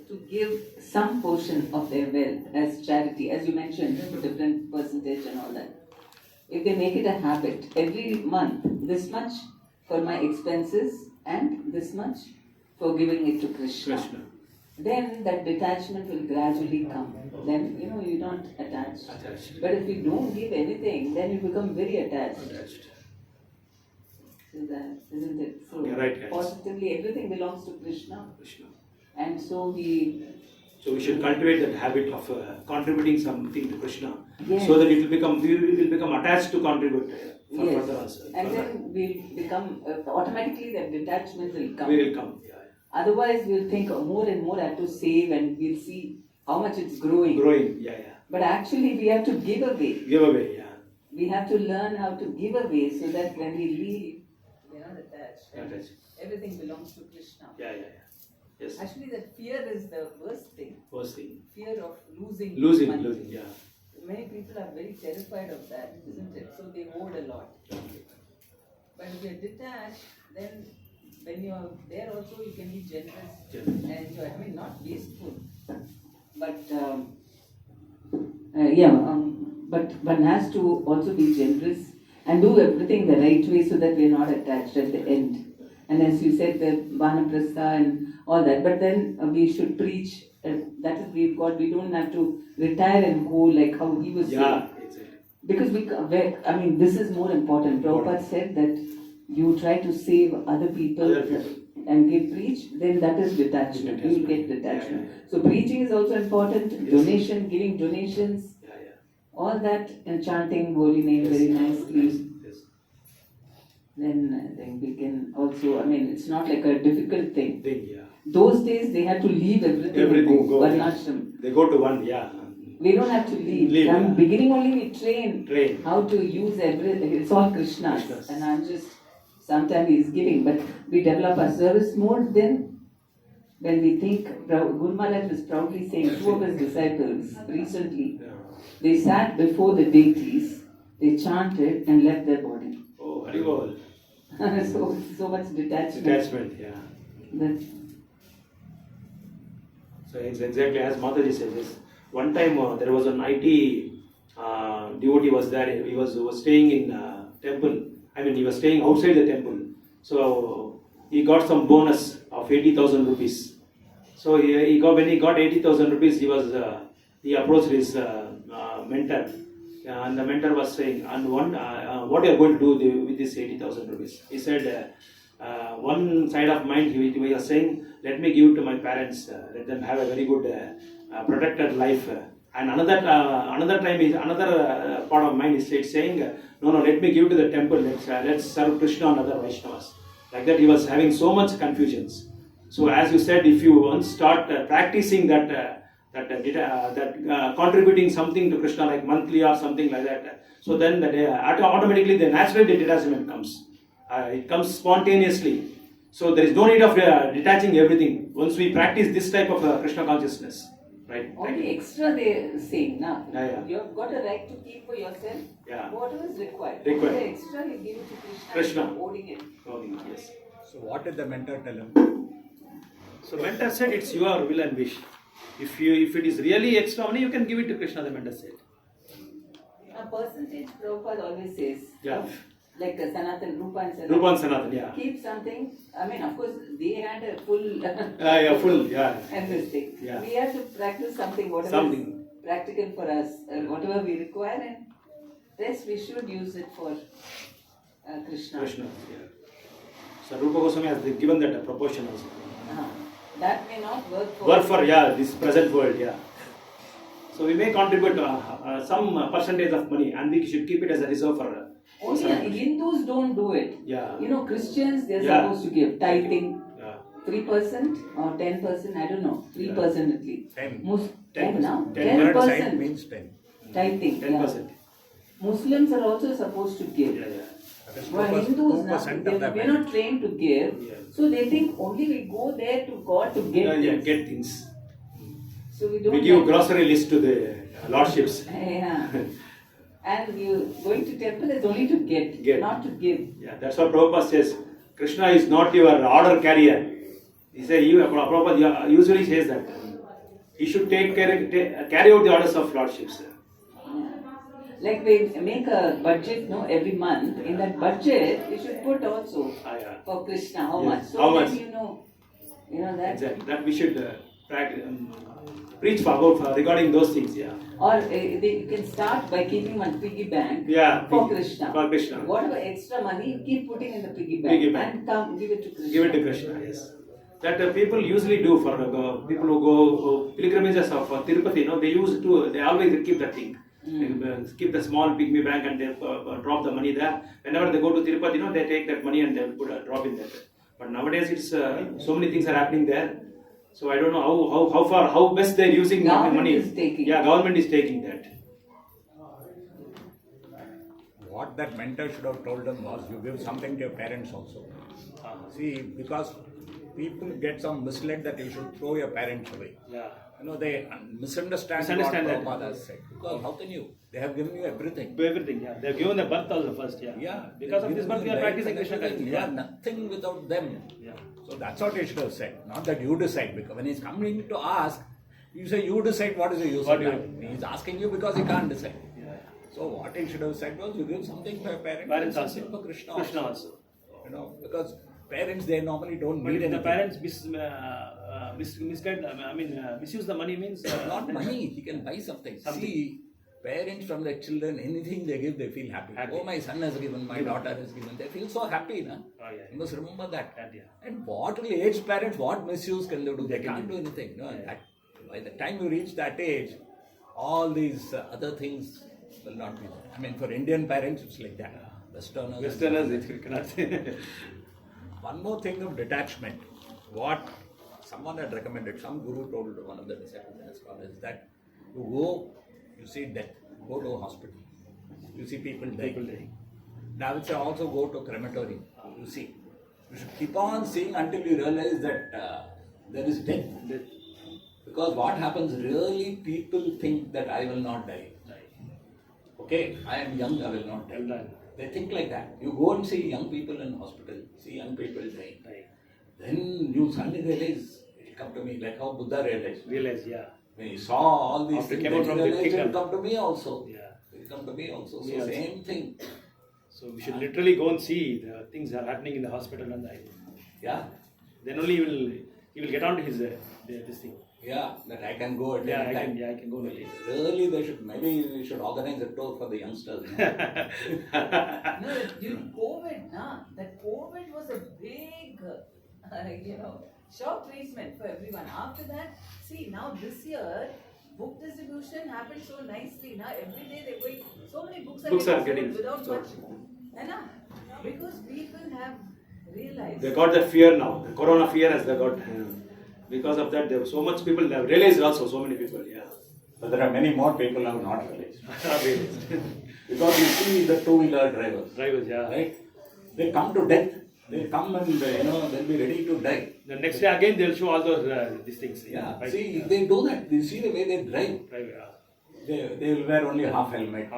to give some portion of their wealth as charity, as you mentioned, for different percentage and all that. If they make it a habit, every month, this much for my expenses and this much for giving it to Krishna. Then that detachment will gradually come. Then, you're not attached. But if you don't give anything, then you become very attached. So that, isn't it? So right. positively, everything belongs to Krishna. And so we should cultivate that habit of contributing something to Krishna, yes. So that we will become attached to contribute for yes. further also. And then we'll become, automatically that detachment will come. We will come. Yeah. Otherwise we'll think more and more I have to save and we'll see how much it's growing. Yeah. But actually we have to give away. Yeah. We have to learn how to give away so that when we leave, we're not attached. Everything belongs to Krishna. Yeah. Yes. Actually, that fear is the worst thing. Fear of losing money. Yeah. Many people are very terrified of that, isn't it? So they hoard a lot. But if you're detached, then when you're there also you can be generous and enjoy. I mean, not wasteful. But but one has to also be generous and do everything the right way so that we're not attached at the end. And as you said, the Vanaprastha and all that. But then we should preach. That is, we don't have to retire and go like how he was saying. Yeah, exactly. Because this is more important. Prabhupada said that you try to save other people and give preach, then that is detachment. You will get detachment. Yeah. So preaching is also important. Yes. Donation, giving donations. Yeah. All that and chanting holy name very nicely. Then I think we can also, it's not like a difficult thing. Yeah. Those days they had to leave everything and go. Varnashram. They go to one, yeah. We don't have to leave. Leave, From yeah. beginning only we train, Train. how to use everything. It's all Krishna's. Krishna's. And I'm just, sometimes he's giving, but we develop our service mode then. When we think, Guru Maharaj was proudly saying, two of his disciples recently, they sat before the deities, they chanted and left their body. Oh, Haribol. so much detachment. Detachment, yeah. That, So it's exactly as Mataji says. Yes. One time there was an IT devotee was there. He was staying in temple. I mean, he was staying outside the temple. So he got some bonus of 80,000 rupees. So when he got 80,000 rupees, he approached his mentor, and the mentor was saying, "And what are you going to do with this 80,000 rupees?" He said, one side of mind he was saying, "Let me give to my parents, let them have a very good protected life." And another time is another part of mind is saying, "No, let me give to the temple. Let's serve Krishna and other Vaishnavas." Like that, he was having so much confusions. So, as you said, if you once start practicing that contributing something to Krishna, like monthly or something like that, so then automatically the detachment comes. It comes spontaneously. So there is no need of detaching everything. Once we practice this type of Krishna consciousness, right? only extra they say, now. Yeah. You have got a right to keep for yourself. Yeah. Whatever is required. Required. The extra you give it to Krishna. Krishna. Holding it. Yes. So what did the mentor tell him? So mentor said it's your will and wish. If it is really extra money, you can give it to Krishna. The mentor said. A percentage Prabhupada always says. Yeah. Like Sanatan, Rupa and Sanatan. Rupa and Sanatan, yeah. Keep something. I mean, of course, they had a full. Full, yeah. And this thing. Yeah. We have to practice something, whatever is practical for us, whatever we require, and rest we should use it for Krishna. Krishna, yeah. So Rupa Goswami has given that a proportion also. That may not work for. This present world, yeah. So we may contribute some percentage of money, and we should keep it as a reserve for. Only Hindus don't do it. Yeah. You know, Christians, they're supposed to give tithing. Yeah. 3% or 10%, I don't know. 3% at least. 10. 10 now? 10% means 10. Tithing. 10%. Yeah. Muslims are also supposed to give. Yeah. That is Well, Hindus now, 2% of the we're not trained to give. Yeah. So they think only we go there to God to get things. Get things. So we don't. We give grocery list to the lordships. Yeah. And you going to temple is only to get, not to give. Yeah, that's what Prabhupada says. Krishna is not your order carrier. He says, Prabhupada usually says that. He should carry out the orders of lordships. Like we make a budget, every month. In that budget, we should put also for Krishna how much. So how much? then you know that. Exactly. That we should preach about regarding those things. Yeah. Or you can start by keeping one piggy bank for Krishna. For Krishna. Whatever extra money you keep putting in the piggy bank, and come give it to Krishna. Give it to Krishna. Yes. That people usually do for people who go pilgrimages of Tirupati. They always keep that thing. Keep the small pygmy bank and they drop the money there. Whenever they go to Tirupati, they take that money and they put a drop in there. But nowadays it's so many things are happening there. So I don't know how best they're using money. Is taking. Yeah, government is taking that. What that mentor should have told them was, you give something to your parents also. See, because people get some misled that you should throw your parents away. Yeah. They misunderstand what Prabhupada has said. Because how can you? They have given you everything. Everything, yeah. They have given the birth also first, yeah. Yeah. Because of this birth we are practicing Krishna consciousness. You are nothing without them. Yeah. So that's what he should have said. Not that you decide. Because when he's coming to ask, you say you decide, what is the use of that? He's asking you because he can't decide. Yeah. So what he should have said was, you give something for your parents. Parents and also. something for Krishna also. Because parents, they normally don't But need if the anything. parents misuse the money means Not money, he can buy something. See, parents from their children, anything they give, they feel happy. Oh, my son has given, my daughter has given. They feel so happy, na? Oh, yeah. You must remember that. Yeah. And what will aged parents, what misuse can they do? They can't do anything. No? That, by the time you reach that age, all these other things will not be there. For Indian parents, it's like that. Westerners, it cannot say. One more thing of detachment. What someone had recommended, some guru told one of the disciples in Iskcon is that to go You see death. Go to a hospital. You see people dying. Now it's also go to crematorium. You see. You should keep on seeing until you realize that there is death. Because what happens really, people think that I will not die. Okay, I am young, I will not die. They think like that. You go and see young people in hospital, see young people dying. Then you suddenly realize, it will come to me, like how Buddha realized. When he saw all these After things, came out from the it will kingdom. come to me also. Yeah. It will come to me also. Me So also. same thing. So we should literally go and see the things that are happening in the hospital and Yeah. then only he will get on to his this thing. Yeah, that I can go at Yeah, any time. I can go now. Really, maybe we should organize a tour for the youngsters. No, during COVID, that COVID was a big, shock treatment for everyone. After that, see, now this year, book distribution happened so nicely. Now every day they're going, so many books are getting sold without much. Because people have realized. They got that fear now. The corona fear has they got. Because of that, there were so much people have realized also. So many people. Yeah. But there are many more people who have not realized. Because you see the two-wheeler drivers. Yeah. Right? They come to death. They come and they'll be ready to die. The next day again they'll show all those these things. Yeah. Right. See, they do that. You see the way they drive. They will wear only half helmet.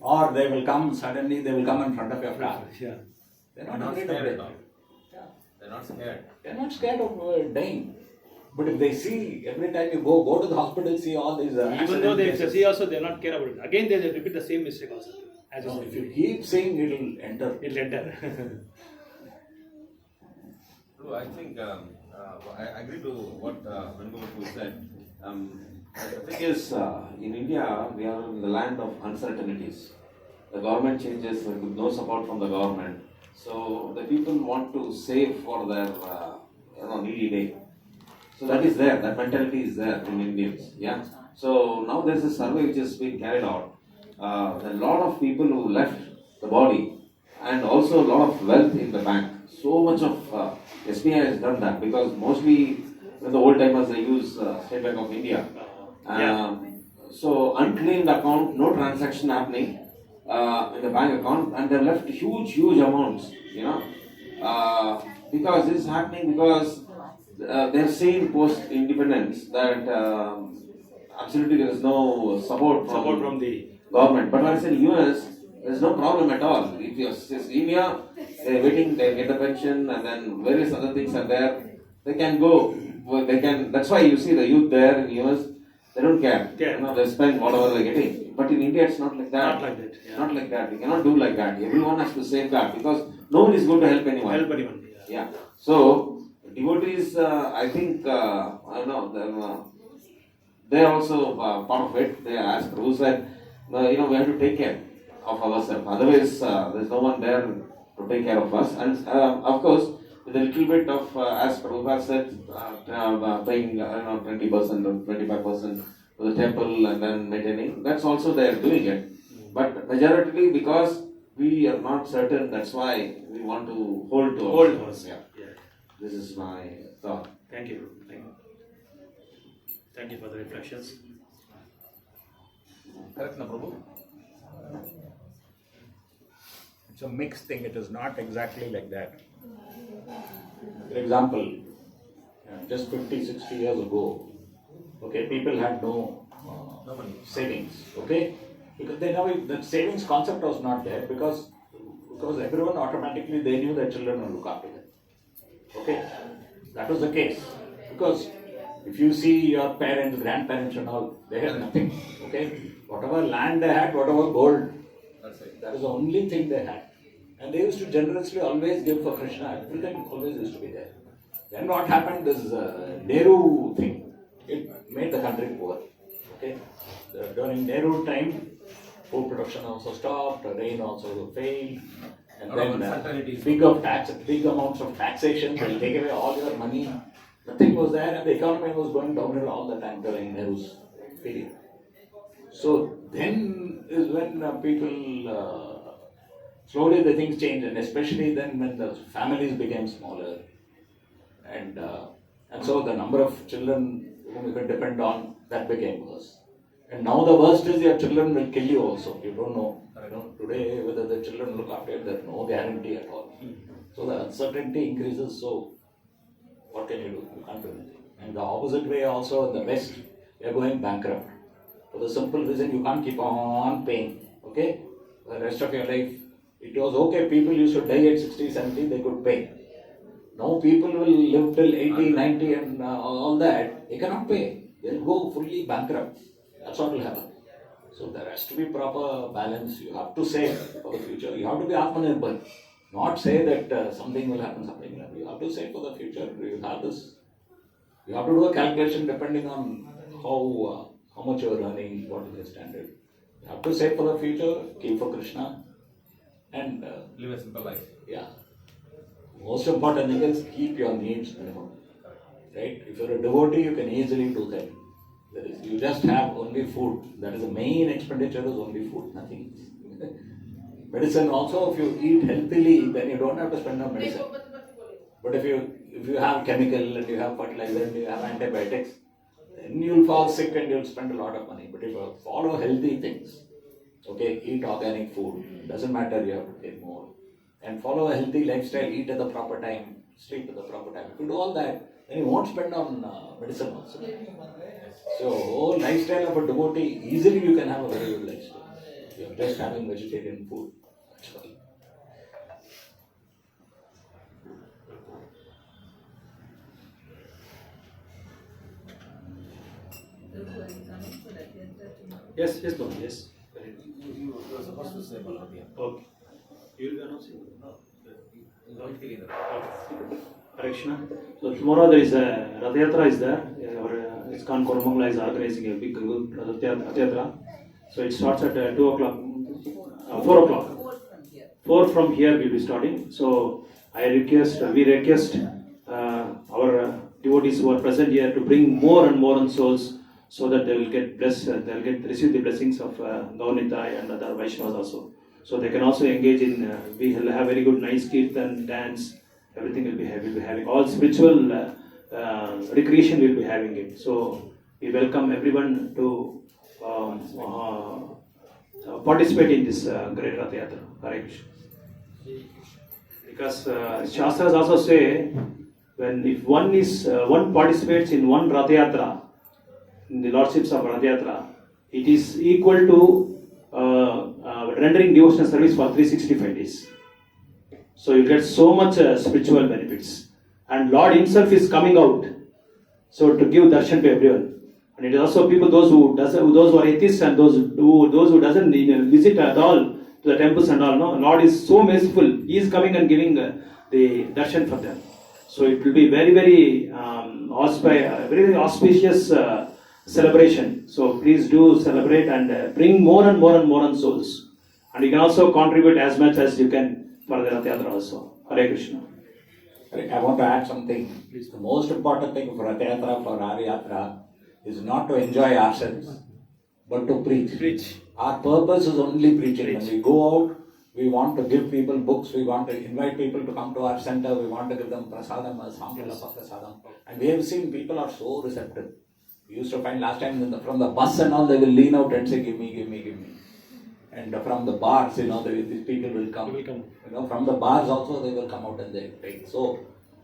Or they will come suddenly. They will come in front of your car. Yeah. They're not afraid of death. They're not scared. They're not scared of dying. But if they see, every time you go to the hospital, see all these Even though they see also, they are not care about it. Again, they repeat the same mistake also. As no, if you keep saying, it will enter. It will enter. True, I think I agree to what Venugopal said. The thing is, in India, we are in the land of uncertainties. The government changes with no support from the government. So the people want to save for their needy day. So that is there, that mentality is there in Indians. Yeah. So now there's a survey which is being carried out. There are a lot of people who left the body and also a lot of wealth in the bank. So much of SBI has done that because mostly in the old timers they use State Bank of India. So unclaimed account, no transaction happening in the bank account, and they left huge amounts. Because this is happening because they have seen post independence that absolutely there is no support from the government. But when it's in US, there is no problem at all. If you're India, they're waiting, they get the pension, and then various other things are there. They can go. They can. That's why you see the youth there in US. They don't care. They spend whatever they're getting. But in India, it's not like that. Not like that. You cannot do like that. Everyone has to safeguard because no one is going to help anyone. Yeah. So devotees, I think, I know they are also part of it. They asked, who said, we have to take care of ourselves. Otherwise, there's no one there to take care of us. And of course, with a little bit of, as Prabhupada said, paying 20% or 25% to the temple and then maintaining, that's also they are doing it. But majority, because we are not certain, that's why we want to hold to us. Yeah. This is my thought. Thank you. Thank you for the reflections. Correct, na Prabhu? It's a mixed thing. It is not exactly like that. For example, just 50, 60 years ago, okay, people had no savings, okay? Because the savings concept was not there because everyone automatically, they knew their children will look after them. Okay, that was the case. Because if you see your parents, grandparents and all, they had nothing. Okay, whatever land they had, whatever gold, that is the only thing they had. And they used to generously always give for Krishna. Everything always used to be there. Then what happened, this Nehru thing, it made the country poor. Okay, during Nehru time, food production also stopped, rain also failed. And then big amounts of taxation, they'll take away all your money. Nothing was there and the economy was going downhill all the time during Nehru's period. So then is when people, slowly the things changed, and especially then when the families became smaller. And so the number of children whom you could depend on, that became worse. And now the worst is your children will kill you also. You don't know. Today whether the children look after you, there's no guarantee at all. So the uncertainty increases. So what can you do? You can't do anything. And the opposite way also in the West, we are going bankrupt. For the simple reason you can't keep on paying. Okay? The rest of your life, it was okay. People used to die at 60, 70, they could pay. Now people will live till 80, 90 and all that. They cannot pay. They'll go fully bankrupt. That's what will happen. So there has to be proper balance. You have to save for the future. You have to be Atmanirbhar. Not say that something will happen, something will happen. You have to save for the future. You have this. You have to do a calculation depending on how much you are earning, what is the standard. You have to save for the future, keep for Krishna, and Live a simple life. yeah. Most important thing is keep your needs minimum. Right? If you're a devotee, you can easily do that. That is, you just have only food. That is the main expenditure is only food, nothing else. Medicine also, if you eat healthily, then you don't have to spend on medicine. But if you have chemical and you have fertilizer and you have antibiotics, then you'll fall sick and you'll spend a lot of money. But if you follow healthy things, okay, eat organic food, doesn't matter, you have to pay more. And follow a healthy lifestyle, eat at the proper time, sleep at the proper time. If you do all that, then you won't spend on medicine also. So, whole lifestyle of a devotee, easily you can have a very good lifestyle. You're just having vegetarian food. That's all. Yes, yes, Lord, yes. You were supposed to say Balaram. Okay. You will be announcing? No, you don't feel either. Krishna. So tomorrow there is a Rath Yatra is there. Our Iskcon Koram is organizing a big Rath Yatra. So it starts at 2 o'clock, 4 o'clock. 4 from here we will be starting. So we request our devotees who are present here to bring more and more souls so that they will get blessed, receive the blessings of Gaunitai and other Vaishnavas also. So they can also engage in, we will have very good nice kirtan, dance, everything will be having. All spiritual recreation will be having it. So we welcome everyone to participate in this great Rath Yatra. Hare Krishna. Because Shastras also say, if one participates in one Rath Yatra, in the lordships of Rath Yatra, it is equal to rendering devotional service for 365 days. So you get so much spiritual benefits. And Lord Himself is coming out, so to give darshan to everyone. And it is also people, those who are atheists and those who doesn't visit at all to the temples and all. No, Lord is so merciful. He is coming and giving the darshan for them. So it will be very, very auspicious celebration. So please do celebrate and bring more and more souls. And you can also contribute as much as you can for the Rath Yatra also. Hare Krishna. I want to add something. The most important thing for Rath Yatra, for our Yatra, is not to enjoy ourselves, but to preach. Our purpose is only preaching. When we go out, we want to give people books, we want to invite people to come to our center, we want to give them prasadam, sampala prasadam. And we have seen people are so receptive. We used to find last time from the bus and all, they will lean out and say, give me. And from the bars, these people will come. From the bars also they will come out and they will take. So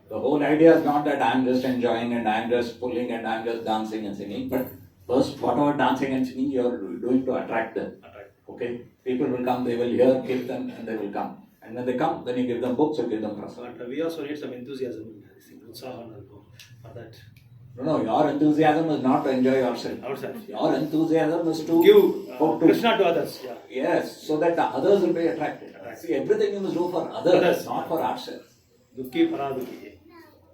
the whole idea is not that I am just enjoying and I am just pulling and I am just dancing and singing, but first whatever dancing and singing you are doing to attract them. Okay? People will come, they will hear kirtan and they will come. And when they come, then you give them books or give them prasad. But we also need some enthusiasm for that. No, your enthusiasm is not to enjoy yourself. Ourselves. Your enthusiasm is to give Krishna to others. Yeah. Yes, so that the others will be attracted. See, everything you must do for others, not for ourselves. Dukhi paradukhi.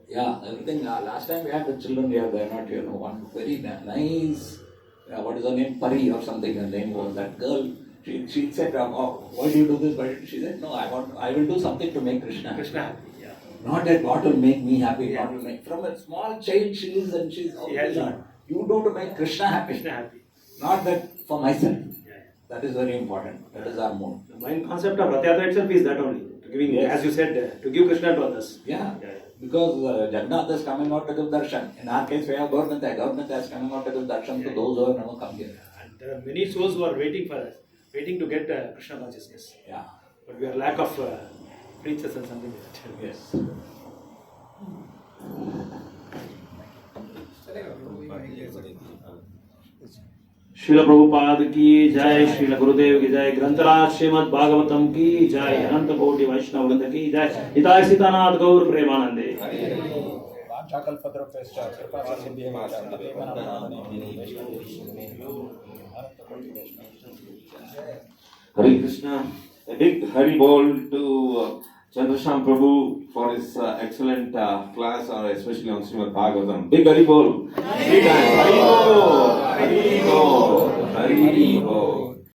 Yeah, everything. Last time we had the children here, they are not here. One very nice, what is her name? Pari or something, her name was. That girl, she said, why do you do this? She said, no, I will do something to make Krishna happy. Yeah. Not that what will make me happy, what will make. From a small child she is and she's always learned. You do to make Krishna happy. Not that for myself. That is very important. That is our mode. The main concept of Rath Yatra itself is that only. Giving, as you said, to give Krishna to others. Yeah. Because Jagannath is coming out to give darshan. In our case, we have Government is coming out to give darshan to those who have never come here. And There are many souls who are waiting to get Krishna consciousness. Yeah. But we are lack of preachers and something like that. Yes. Srila Prabhupada की जय, श्रील गुरुदेव की जय, ग्रंथराज श्रीमद् भागवतम की जय, अनंत कोटि वैष्णव वृंद की जय, हिताय सीतानाथ गौर प्रेमानंदे। Hare Krishna. A big Hari Bol to Chandrasham Prabhu for his excellent class, or especially on Srimad Bhagavatam. Big Hari Bol. Big Hari Bol. Hari Bol. Hari Bol.